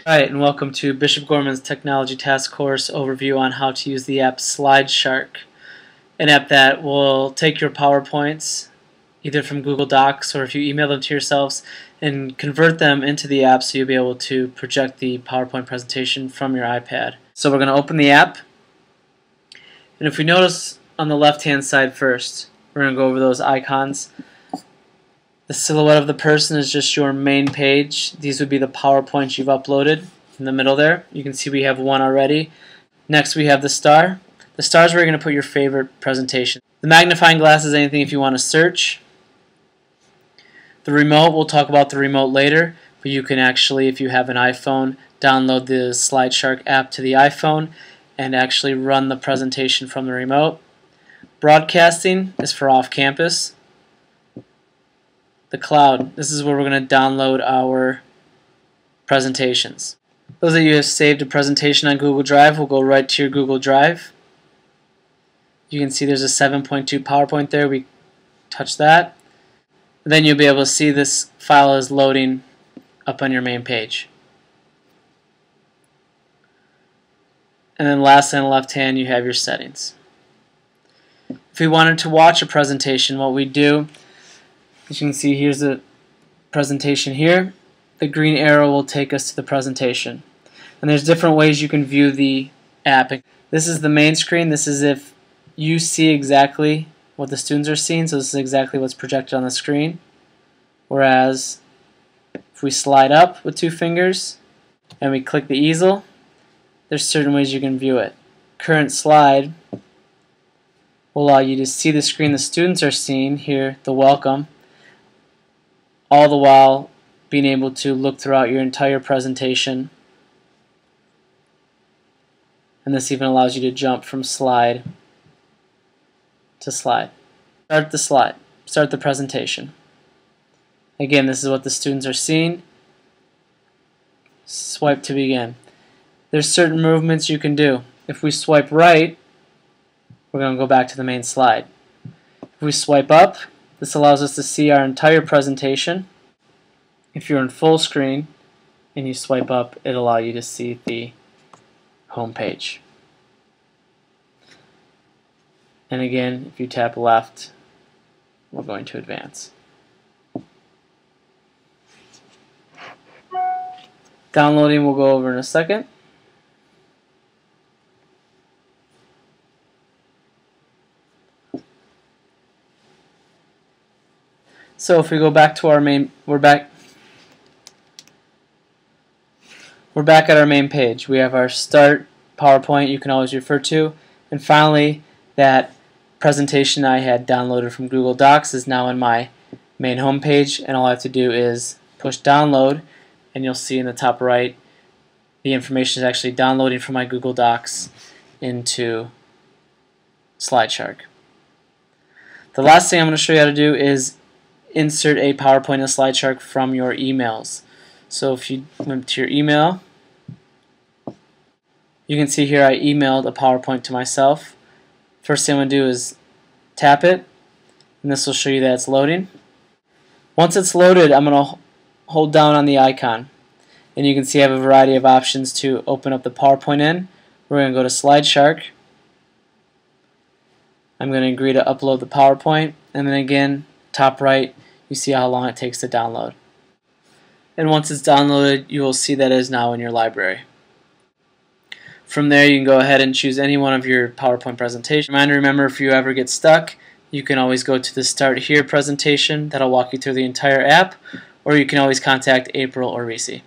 Alright, and welcome to Bishop Gorman's Technology Task Course overview on how to use the app SlideShark, an app that will take your PowerPoints either from Google Docs or if you email them to yourselves and convert them into the app so you'll be able to project the PowerPoint presentation from your iPad. So we're going to open the app, and if we notice on the left hand side first, we're going to go over those icons. The silhouette of the person is just your main page. These would be the PowerPoints you've uploaded. In the middle there, you can see we have one already. Next we have the star. The star is where you're going to put your favorite presentation. The magnifying glass is anything if you want to search. The remote, we'll talk about the remote later, but you can actually, if you have an iPhone, download the SlideShark app to the iPhone and actually run the presentation from the remote. Broadcasting is for off-campus. The cloud, this is where we're going to download our presentations. Those of you who have saved a presentation on Google Drive will go right to your Google Drive. You can see there's a 7.2 PowerPoint there. We touch that. And then you'll be able to see this file is loading up on your main page. And then last on the left hand you have your settings. If we wanted to watch a presentation, what we do, as you can see, here's the presentation here. The green arrow will take us to the presentation. And there's different ways you can view the app. This is the main screen. This is if you see exactly what the students are seeing, so this is exactly what's projected on the screen. Whereas if we slide up with two fingers and we click the easel, there's certain ways you can view it. Current slide will allow you to see the screen the students are seeing here, the welcome, all the while being able to look throughout your entire presentation. And this even allows you to jump from slide to slide. Start the slide. Start the presentation. Again, this is what the students are seeing. Swipe to begin. There's certain movements you can do. If we swipe right, we're going to go back to the main slide. If we swipe up, this allows us to see our entire presentation. If you're in full screen and you swipe up, it'll allow you to see the home page. And again, if you tap left, we're going to advance. Downloading we'll go over in a second. So if we go back to our main, we're back at our main page. We have our start PowerPoint you can always refer to, and finally that presentation I had downloaded from Google Docs is now in my main home page, and all I have to do is push download, and you'll see in the top right the information is actually downloading from my Google Docs into SlideShark. The last thing I'm going to show you how to do is insert a PowerPoint in SlideShark from your emails. So if you went to your email, you can see here I emailed a PowerPoint to myself. First thing I'm going to do is tap it, and this will show you that it's loading. Once it's loaded, I'm going to hold down on the icon, and you can see I have a variety of options to open up the PowerPoint in. We're going to go to SlideShark. I'm going to agree to upload the PowerPoint, and then again, top right, you see how long it takes to download. And once it's downloaded, you will see that it is now in your library. From there, you can go ahead and choose any one of your PowerPoint presentations. Remember, if you ever get stuck, you can always go to the Start Here presentation. That'll walk you through the entire app, or you can always contact April or Reese.